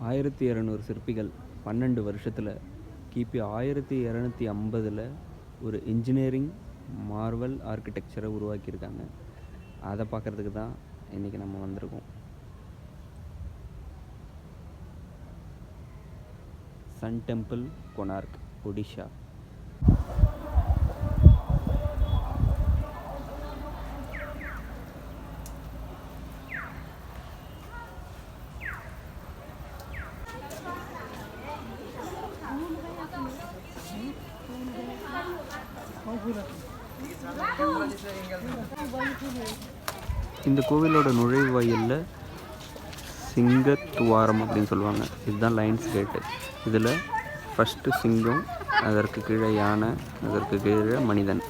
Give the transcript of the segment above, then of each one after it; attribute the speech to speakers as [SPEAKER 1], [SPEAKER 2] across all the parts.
[SPEAKER 1] 1200 சிற்பிகள் 12 வருஷத்தில் கிபி 1250 ஒரு இன்ஜினியரிங் மார்வல் ஆர்கிடெக்சரை உருவாக்கியிருக்காங்க. அதை பார்க்குறதுக்கு தான் இன்றைக்கி நம்ம வந்திருக்கோம். Sun temple, Konark, Odisha. இந்த கோவிலோட நுழைவு வாயிலில் சிங்கத்துவாரம் அப்படின்னு சொல்லுவாங்க. இதுதான் லைன்ஸ் கேட்டு. இதில் ஃபஸ்ட்டு சிங்கம், அதற்கு கீழே யானை, அதற்கு கீழே மனிதன்.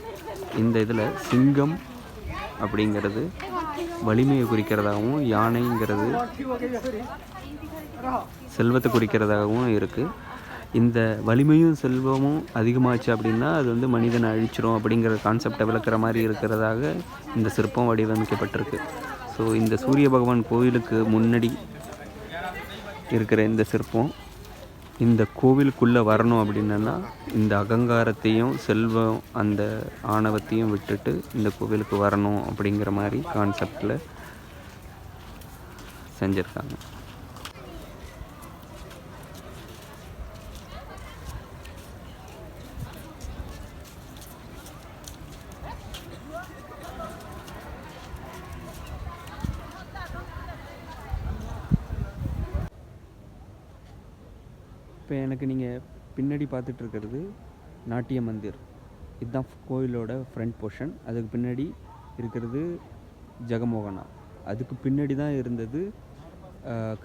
[SPEAKER 1] இந்த இதில் சிங்கம் அப்படிங்கிறது வலிமையை குறிக்கிறதாகவும், யானைங்கிறது செல்வத்தை குறிக்கிறதாகவும் இருக்குது. இந்த வலிமையும் செல்வமும் அதிகமாச்சு அப்படின்னா அது வந்து மனிதனை அழிச்சிரும் அப்படிங்கிற கான்செப்டை விளக்குற மாதிரி இருக்கிறதாக இந்த சிற்பம் வடிவமைக்கப்பட்டிருக்கு. ஸோ இந்த சூரிய பகவான் கோவிலுக்கு முன்னாடி இருக்கிற இந்த சிற்பம் இந்த கோவிலுக்குள்ளே வரணும் அப்படின்னா இந்த அகங்காரத்தையும் செல்வம் அந்த ஆணவத்தையும் விட்டுட்டு இந்த கோவிலுக்கு வரணும் அப்படிங்கிற மாதிரி கான்செப்டில் செஞ்சுருக்காங்க. இப்போ எனக்கு நீங்கள் பின்னாடி பார்த்துட்ருக்கிறது நாட்டிய மந்திர். இதுதான் கோயிலோட ஃப்ரண்ட் போர்ஷன். அதுக்கு பின்னாடி இருக்கிறது ஜெகமோகனா. அதுக்கு பின்னாடி தான் இருந்தது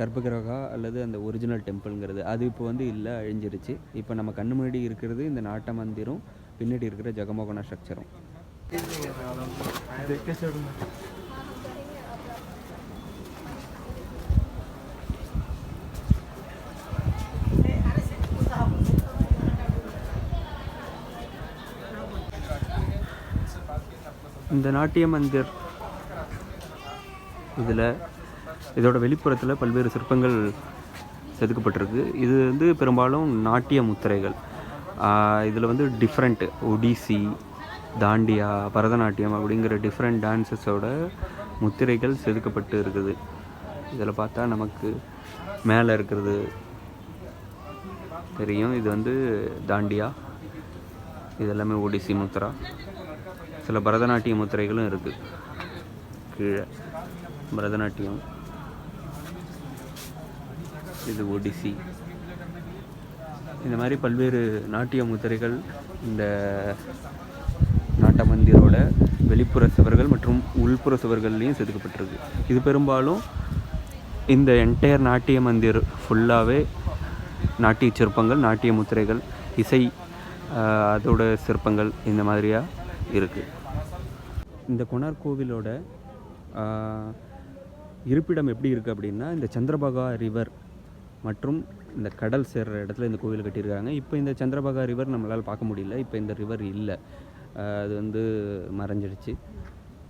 [SPEAKER 1] கர்ப்பகிரகா அல்லது அந்த ஒரிஜினல் டெம்பிள்ங்கிறது. அது இப்போ வந்து இல்லை, அழிஞ்சிருச்சு. இப்போ நம்ம கண்ணு முன்னாடி இருக்கிறது இந்த நாட்ட மந்திரும், பின்னாடி இருக்கிற ஜெகமோகனா ஸ்ட்ரக்சரும். இந்த நாட்டிய மந்திர் இதோட வெளிப்புறத்தில் பல்வேறு சிற்பங்கள் செதுக்கப்பட்டிருக்கு. இது வந்து பெரும்பாலும் நாட்டிய முத்திரைகள். இதில் வந்து டிஃப்ரெண்ட் ஒடிசி, தாண்டியா, பரதநாட்டியம் அப்படிங்கிற டிஃப்ரெண்ட் டான்ஸஸோட முத்திரைகள் செதுக்கப்பட்டு இருக்குது. இதில் பார்த்தா நமக்கு மேலே இருக்கிறது தெரியும். இது வந்து தாண்டியா, இது எல்லாமே ஒடிசி முத்திரா. சில பரதநாட்டிய முத்திரைகளும் இருக்குது. கீழே பரதநாட்டியம், இது ஒடிசி. இந்த மாதிரி பல்வேறு நாட்டிய முத்திரைகள் இந்த நாட்ட மந்திரோட வெளிப்புற சுவர்கள் மற்றும் உள்புற சுவர்கள்லேயும் செதுக்கப்பட்டிருக்கு. இது பெரும்பாலும் இந்த என்டையர் நாட்டிய மந்திர் ஃபுல்லாகவே நாட்டிய சிற்பங்கள், நாட்டிய முத்திரைகள், இசை அதோட சிற்பங்கள் இந்த மாதிரியாக இருக்குது. இந்த கொனார்க் கோவிலோட இருப்பிடம் எப்படி இருக்குது அப்படின்னா, இந்த சந்திரபாகா ரிவர் மற்றும் இந்த கடல் சேர்கிற இடத்துல இந்த கோவில் கட்டியிருக்காங்க. இப்போ இந்த சந்திரபாகா ரிவர் நம்மளால் பார்க்க முடியல. இப்போ இந்த ரிவர் இல்லை, அது வந்து மறைஞ்சிடுச்சு.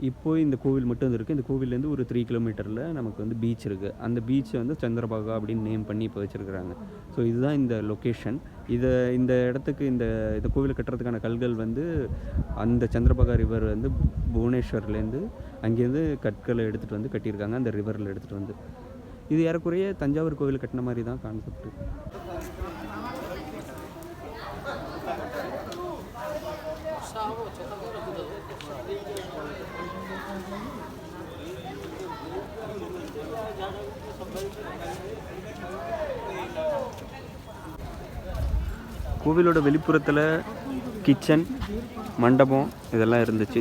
[SPEAKER 1] இப்போது இந்த கோவில் மட்டும் இருக்குது. இந்த கோவிலேருந்து ஒரு 3 கிலோமீட்டரில் நமக்கு வந்து பீச் இருக்குது. அந்த பீச்சை வந்து சந்திரபாகா அப்படின்னு நேம் பண்ணி இப்போ வச்சுருக்குறாங்க. ஸோ இதுதான் இந்த லொக்கேஷன். இந்த இடத்துக்கு இந்த கோவில் கட்டுறதுக்கான கல்கள் வந்து அந்த சந்திரபாகா ரிவர் வந்து புவனேஸ்வர்லேருந்து அங்கேருந்து கற்களை எடுத்துகிட்டு வந்து கட்டியிருக்காங்க, அந்த ரிவரில் எடுத்துகிட்டு வந்து. இது ஏறக்குறைய தஞ்சாவூர் கோவில் கட்டின மாதிரி தான் கான்செப்ட். கோவிலோட வெளிப்புறத்தில் கிச்சன், மண்டபம் இதெல்லாம் இருந்துச்சு.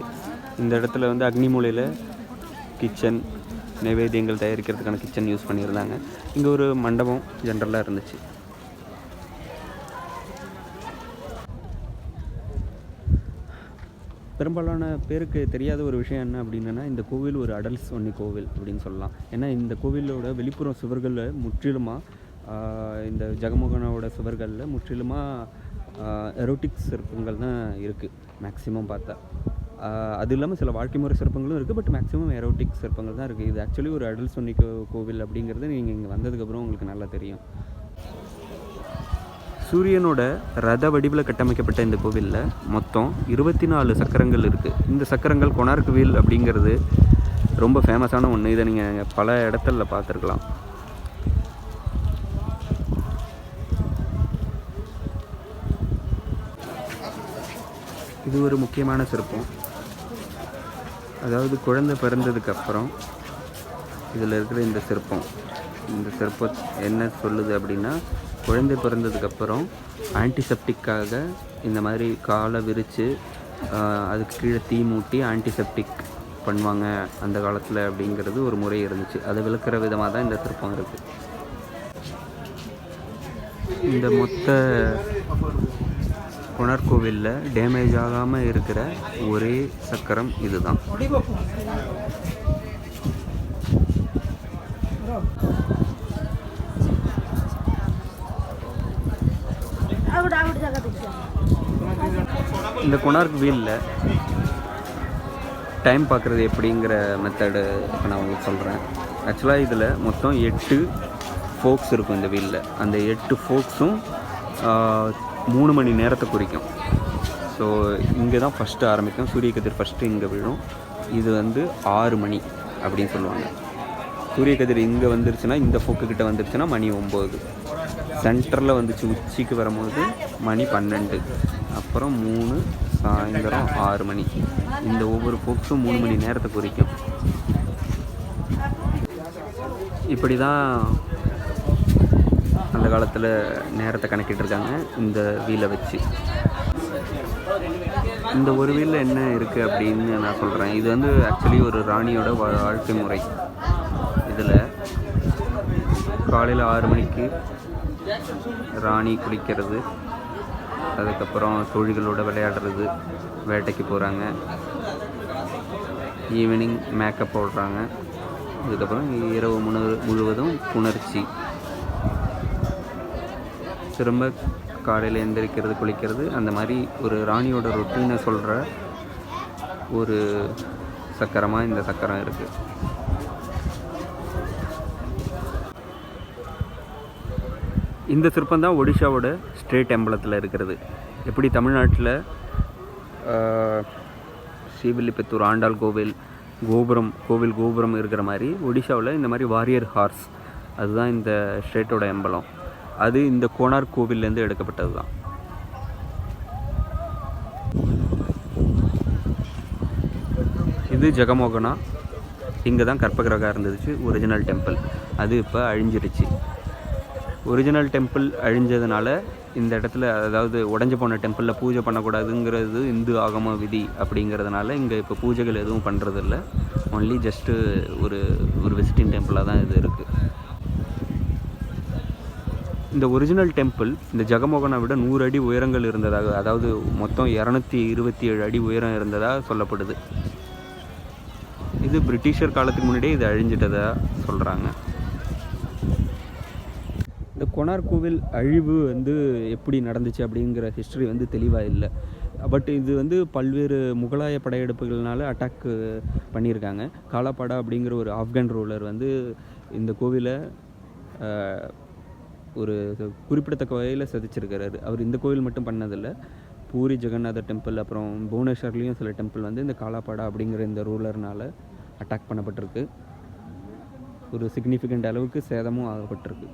[SPEAKER 1] இந்த இடத்துல வந்து அக்னி மூலையில் கிச்சன், நைவேத்தியங்கள் தயாரிக்கிறதுக்கான கிச்சன் யூஸ் பண்ணியிருந்தாங்க. இங்கே ஒரு மண்டபம் ஜென்ரலாக இருந்துச்சு. பெரும்பாலான பேருக்கு தெரியாத ஒரு விஷயம் என்ன அப்படின்னா, இந்த கோவில் ஒரு அடல்ட்ஸ் ஒன்லி கோவில் அப்படின்னு சொல்லலாம். ஏன்னா இந்த கோவிலோட வெளிப்புற சுவர்களில் முற்றிலுமாக இந்த ஜெகமோகனாவோட சுவர்களில் முற்றிலுமாக எரோட்டிக் சிற்பங்கள் தான் இருக்குது மேக்ஸிமம் பார்த்தா. அது இல்லாமல் சில வாழ்க்கை முறை சிற்பங்களும் இருக்குது. பட் மேக்ஸிமம் எரோட்டிக் சிற்பங்கள் தான் இருக்குது. இது ஆக்சுவலி ஒரு அடல் சொன்னி கோவில் அப்படிங்கிறது நீங்கள் இங்கே வந்ததுக்கப்புறம் உங்களுக்கு நல்லா தெரியும். சூரியனோட ரத வடிவில் கட்டமைக்கப்பட்ட இந்த கோவிலில் மொத்தம் 24 சக்கரங்கள் இருக்குது. இந்த சக்கரங்கள் கொனார்க் வீல் அப்படிங்கிறது ரொம்ப ஃபேமஸான ஒன்று. இதை நீங்கள் பல இடத்துல பார்த்துருக்கலாம். இது ஒரு முக்கியமான சிற்பம். அதாவது குழந்தை பிறந்ததுக்கப்புறம் இதில் இருக்கிற இந்த சிற்பம் என்ன சொல்லுது அப்படின்னா, குழந்தை பிறந்ததுக்கப்புறம் ஆன்டிசெப்டிக்காக இந்த மாதிரி காலை விரித்து அதுக்கு கீழே தீ மூட்டி ஆன்டிசெப்டிக் பண்ணுவாங்க அந்த காலத்தில் அப்படிங்கிறது ஒரு முறை இருந்துச்சு. அதை விளக்குற விதமாக தான் இந்த சிற்பம் இருக்குது. இந்த மொத்த கொனார்க் கோவிலில் டேமேஜ் ஆகாமல் இருக்கிற ஒரே சக்கரம் இதுதான். இந்த கொனார்க் வீலில் டைம் பார்க்குறது எப்படிங்கிற மெத்தடு இப்போ நான் உங்களுக்கு சொல்கிறேன். ஆக்சுவலாக இதில் மொத்தம் 8 ஃபோக்ஸ் இருக்கும் இந்த வீலில். அந்த 8 ஃபோக்ஸும் 3 மணி நேரத்தை குறிக்கும். ஸோ இங்கே தான் ஃபஸ்ட்டு ஆரம்பிக்கும். சூரிய கதிர் ஃபஸ்ட்டு இங்கே விழும். இது வந்து 6 மணி அப்படின்னு சொல்லுவாங்க. சூரிய கதிர் இங்கே வந்துருச்சுன்னா, இந்த ஃபோக்குக்கிட்ட வந்துருச்சுன்னா மணி 9. சென்டரில் வந்துச்சு உச்சிக்கு வரும்போது மணி 12. அப்புறம் 3, சாயந்தரம் 6 மணி. இந்த ஒவ்வொரு ஃபோக்ஸும் 3 மணி நேரத்தை குறிக்கும். இப்படி தான் அந்த காலத்தில் நேரத்தை கணக்கிட்டுருக்காங்க இந்த வீலை வச்சு. இந்த ஒரு வீலில் என்ன இருக்குது அப்படின்னு நான் சொல்கிறேன். இது வந்து ஆக்சுவலி ஒரு ராணியோட வாழ்க்கை முறை. இதில் காலையில் 6 மணிக்கு ராணி குளிக்கிறது, அதுக்கப்புறம் தோழிகளோட விளையாடுறது, வேட்டைக்கு போகிறாங்க, ஈவினிங் மேக்கப் போடுறாங்க, அதுக்கப்புறம் இரவு முழுவதும் புணர்ச்சி, திரும்ப காலையில் எந்திரிக்கிறது, குளிக்கிறது. அந்த மாதிரி ஒரு ராணியோட ரொட்டீனை சொல்கிற ஒரு சக்கரமாக இந்த சக்கரம் இருக்குது. இந்த சிற்பம் தான் ஒடிஷாவோட ஸ்டேட் எம்பளத்தில் இருக்கிறது. எப்படி தமிழ்நாட்டில் ஸ்ரீவில்லிபுத்தூர் ஆண்டாள் கோவில் கோபுரம் இருக்கிற மாதிரி ஒடிஷாவில் இந்த மாதிரி வாரியர் ஹார்ஸ், அதுதான் இந்த ஸ்டேட்டோட எம்பளம். அது இந்த கொனார்க் கோவில்லேருந்து எடுக்கப்பட்டது தான். இது ஜெகமோகனா. இங்கே தான் கற்பகிரகா இருந்துச்சு, ஒரிஜினல் டெம்பிள். அது இப்போ அழிஞ்சிருச்சு. ஒரிஜினல் டெம்பிள் அழிஞ்சதுனால இந்த இடத்துல, அதாவது உடஞ்சி போன டெம்பிளில் பூஜை பண்ணக்கூடாதுங்கிறது இந்து ஆகம விதி அப்படிங்கிறதுனால இங்கே இப்போ பூஜைகள் எதுவும் பண்ணுறதில்ல. ஒன்லி ஜஸ்ட்டு ஒரு விசிட்டிங் டெம்பிளாக தான் இது இருக்குது. இந்த ஒரிஜினல் டெம்பிள் இந்த ஜெகமோகனை விட 100 அடி உயரங்கள் இருந்ததாக, அதாவது மொத்தம் 227 அடி உயரம் இருந்ததாக சொல்லப்படுது. இது பிரிட்டிஷர் காலத்துக்கு முன்னாடியே இது அழிஞ்சிட்டதாக சொல்கிறாங்க. இந்த கொனார்க் கோவில் அழிவு வந்து எப்படி நடந்துச்சு அப்படிங்கிற ஹிஸ்ட்ரி வந்து தெளிவாக இல்லை. பட் இது வந்து பல்வேறு முகலாய படையெடுப்புகள்னால அட்டாக் பண்ணியிருக்காங்க. காலாபாடா அப்படிங்கிற ஒரு ஆப்கான் ரூலர் வந்து இந்த கோவிலை ஒரு குறிப்பிடத்தக்க வகையில் சதிச்சிருக்கிறாரு. அவர் இந்த கோவில் மட்டும் பண்ணதில்லை, பூரி ஜெகநாதர் டெம்பிள், அப்புறம் புவனேஸ்வர்லேயும் சில டெம்பிள் வந்து இந்த காலாபாடா அப்படிங்கிற இந்த ரூலர்னால் அட்டாக் பண்ணப்பட்டிருக்கு. ஒரு சிக்னிஃபிகண்ட் அளவுக்கு சேதமும் ஆகப்பட்டிருக்கு.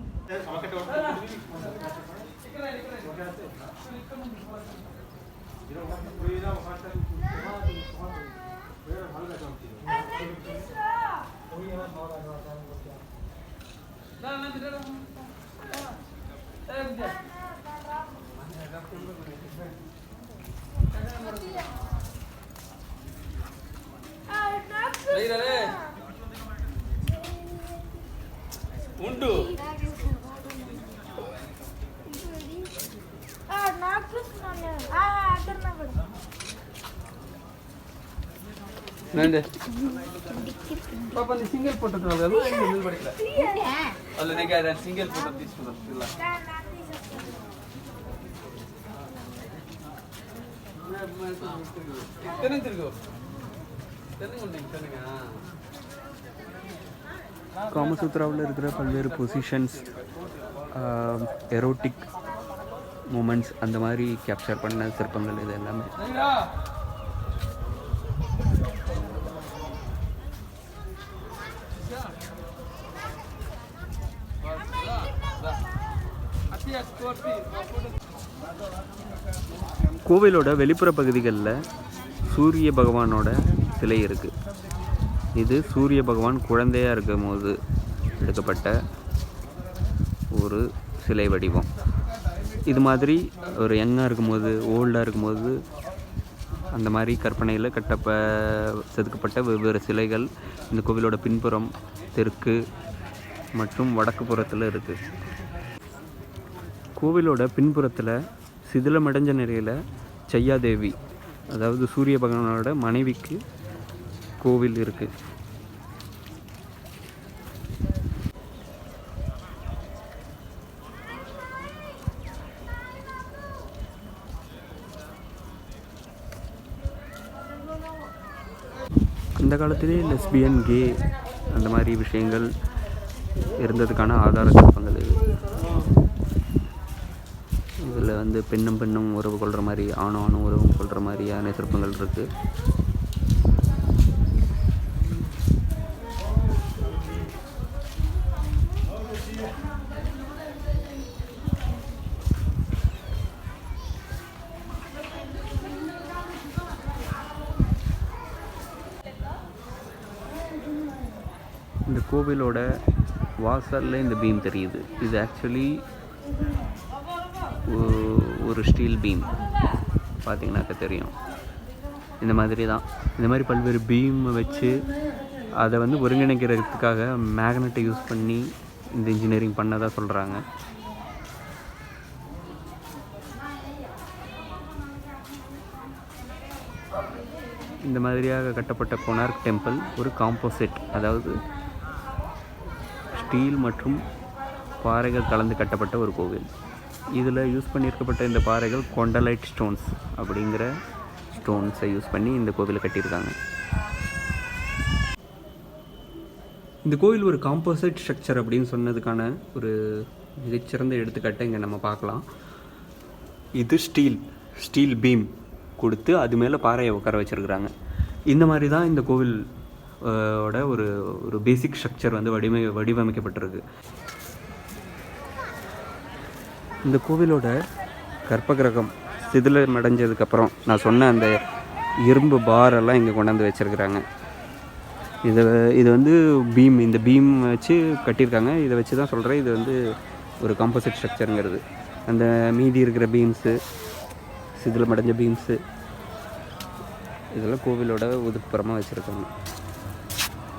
[SPEAKER 2] ಉಂಟು ನಂದೆ ಪಾಪ ನಿ ಸಿಂಗಲ್ ಫೋಟೋ ತಗೊಳ್ಳೋದು ನಿಲ್ ಬಡಿಲ್ಲ ಅಲ್ಲ ನನಗೆ ಅದ ಸಿಂಗಲ್ ಫೋಟೋ తీసుకుంటా ಇಲ್ಲ ತಿರುಗು
[SPEAKER 1] காமசூத்ராவில் இருக்கிற பல்வேறு பொசிஷன்ஸ், எரோட்டிக் மூமெண்ட்ஸ் அந்த மாதிரி கேப்சர் பண்ண சிற்பங்கள் இது எல்லாமே. கோவிலோட வெளிப்புற பகுதிகளில் சூரிய பகவானோட சிலை இருக்குது. இது சூரிய பகவான் குழந்தையாக இருக்கும் போது எடுக்கப்பட்ட ஒரு சிலை வடிவம். இது மாதிரி ஒரு யங்காக இருக்கும்போது, ஓல்டாக இருக்கும்போது அந்த மாதிரி கற்பனையில் செதுக்கப்பட்ட வெவ்வேறு சிலைகள் இந்த கோவிலோட பின்புறம், தெற்கு மற்றும் வடக்கு புறத்தில் இருக்குது. கோவிலோட பின்புறத்தில் சிதிலமடைஞ்ச நிலையில் செய்யாதேவி, அதாவது சூரிய பகவானோட மனைவிக்கு கோவில் இருக்குது. அந்த காலத்திலே லெஸ்பியன், கே அந்த மாதிரி விஷயங்கள் இருந்ததுக்கான ஆதார சிற்பங்கள் இது. இதில் வந்து பெண்ணும் பெண்ணும் உறவு கொள்கிற மாதிரி, ஆணும் ஆணும் உறவு கொள்கிற மாதிரியான சிற்பங்கள் இருக்குது. இந்த கோவிலோட வாசலில் இந்த பீம் தெரியுது. இது ஆக்சுவலி ஒரு ஸ்டீல் பீம், பார்த்தீங்கன்னாக்க தெரியும். இந்த மாதிரி தான், இந்த மாதிரி பல்வேறு பீம் வச்சு அதை வந்து ஒருங்கிணைக்கிறதுக்காக மேக்னெட்டை யூஸ் பண்ணி இந்த இன்ஜினியரிங் பண்ணதாக சொல்கிறாங்க. இந்த மாதிரியாக கட்டப்பட்ட கொனார்க் டெம்பிள் ஒரு காம்போசிட், அதாவது ஸ்டீல் மற்றும் பாறைகள் கலந்து கட்டப்பட்ட ஒரு கோவில். இதில் யூஸ் பண்ணியிருக்கப்பட்ட இந்த பாறைகள் கொண்டலைட் ஸ்டோன்ஸ் அப்படிங்கிற ஸ்டோன்ஸை யூஸ் பண்ணி இந்த கோவிலை கட்டியிருக்காங்க. இந்த கோவில் ஒரு காம்போசிட் ஸ்ட்ரக்சர் அப்படின்னு சொன்னதுக்கான ஒரு மிகச்சிறந்த எடுத்துக்காட்டை இங்கே நம்ம பார்க்கலாம். இது ஸ்டீல் பீம் கொடுத்து அது மேலே பாறையை உட்கார வச்சுருக்குறாங்க. இந்த மாதிரி தான் இந்த கோவில் ஓட ஒரு பேசிக் ஸ்ட்ரக்சர் வந்து வடிவமைக்கப்பட்டிருக்கு. இந்த கோவிலோட கர்ப்பகிரகம் சிதிலமடைஞ்சதுக்கப்புறம் நான் சொன்ன அந்த இரும்பு பாரெல்லாம் இங்கே கொண்டாந்து வச்சுருக்குறாங்க. இது வந்து பீம், இந்த பீம் வச்சு கட்டியிருக்காங்க. இதை வச்சு தான் சொல்கிறேன் இது வந்து ஒரு காம்போசிட் ஸ்ட்ரக்சருங்கிறது. அந்த மீதி இருக்கிற பீம்ஸு, சிதிலமடைஞ்ச பீம்ஸு, இதெல்லாம் கோவிலோட ஒதுக்குப்புறமாக வச்சுருக்காங்க.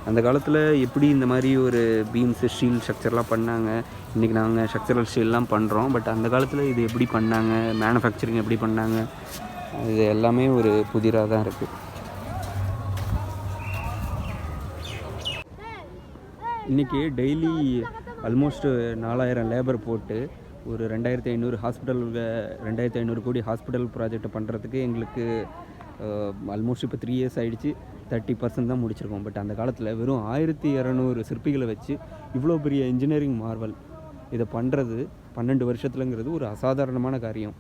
[SPEAKER 1] அந்த காலத்தில் எப்படி இந்த மாதிரி ஒரு பீம்ஸு, ஸ்டீல் ஸ்ட்ரக்சர்லாம் பண்ணாங்க. இன்றைக்கி நாங்கள் ஸ்ட்ரக்சரல் ஸ்டீல்லாம் பண்ணுறோம். பட் அந்த காலத்தில் இது எப்படி பண்ணாங்க, மேனுஃபேக்சரிங் எப்படி பண்ணாங்க, இது எல்லாமே ஒரு புதிராக தான் இருக்குது. இன்றைக்கி டெய்லி ஆல்மோஸ்ட் 4000 லேபர் போட்டு ஒரு 2500 கோடி ஹாஸ்பிட்டல் ப்ராஜெக்டை பண்ணுறதுக்கு எங்களுக்கு ஆல்மோஸ்ட் இப்போ 3 இயர்ஸ் ஆகிடுச்சு. 30% தான் முடிச்சிருக்கோம். பட் அந்த காலத்தில் வெறும் 1200 சிற்பிகளை வச்சு இவ்வளோ பெரிய இன்ஜினியரிங் மார்வல் இதை பண்ணுறது 12 வருஷத்துலங்கிறது ஒரு அசாதாரணமான காரியம்.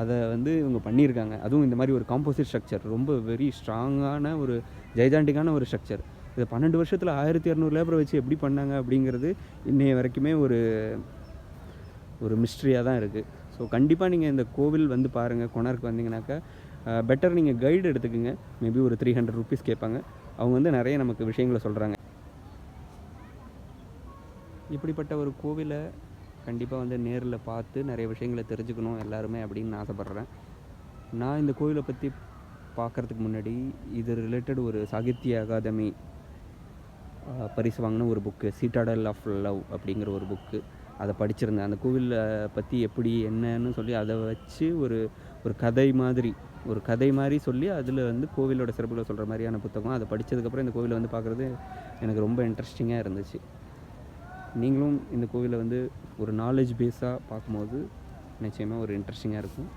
[SPEAKER 1] அதை வந்து இவங்க பண்ணியிருக்காங்க. அதுவும் இந்த மாதிரி ஒரு காம்போசிட் ஸ்ட்ரக்சர், ரொம்ப வெரி ஸ்ட்ராங்கான ஒரு ஜெய்ஜாண்டிக்கான ஒரு ஸ்ட்ரக்சர். இதை 12 வருஷத்தில் 1200 லேபரை வச்சு எப்படி பண்ணாங்க அப்படிங்கிறது இன்னைய வரைக்குமே ஒரு மிஸ்ட்ரியாக தான் இருக்குது. ஸோ கண்டிப்பாக நீங்கள் இந்த கோவில் வந்து பாருங்கள். கொனார்க் வந்தீங்கன்னாக்கா பெட்டர் நீங்கள் கைடு எடுத்துக்கோங்க. மேபி ஒரு 300 ருபீஸ் கேட்பாங்க. அவங்க வந்து நிறைய நமக்கு விஷயங்களை சொல்கிறாங்க. இப்படிப்பட்ட ஒரு கோவிலை கண்டிப்பாக வந்து நேரில் பார்த்து நிறைய விஷயங்களை தெரிஞ்சுக்கணும் எல்லாருமே அப்படின்னு நான் ஆசைப்பட்றேன். நான் இந்த கோவிலை பற்றி பார்க்குறதுக்கு முன்னாடி இது ரிலேட்டட் ஒரு சாகித்ய அகாதமி பரிசு வாங்கின ஒரு புக்கு, சீட்டாடல் ஆஃப் லவ் அப்படிங்கிற ஒரு புக்கு, அதை படிச்சிருந்தேன். அந்த கோவிலை பற்றி எப்படி என்னன்னு சொல்லி அதை வச்சு ஒரு கதை மாதிரி சொல்லி அதில் வந்து கோவிலோட சிறப்புகளை சொல்கிற மாதிரியான புத்தகம். அதை படித்ததுக்கப்புறம் இந்த கோவிலை வந்து பார்க்குறது எனக்கு ரொம்ப இன்ட்ரெஸ்டிங்காக இருந்துச்சு. நீங்களும் இந்த கோவிலை வந்து ஒரு நாலேஜ் பேஸாக பார்க்கும்போது நிச்சயமாக ஒரு இன்ட்ரெஸ்டிங்காக இருக்கும்.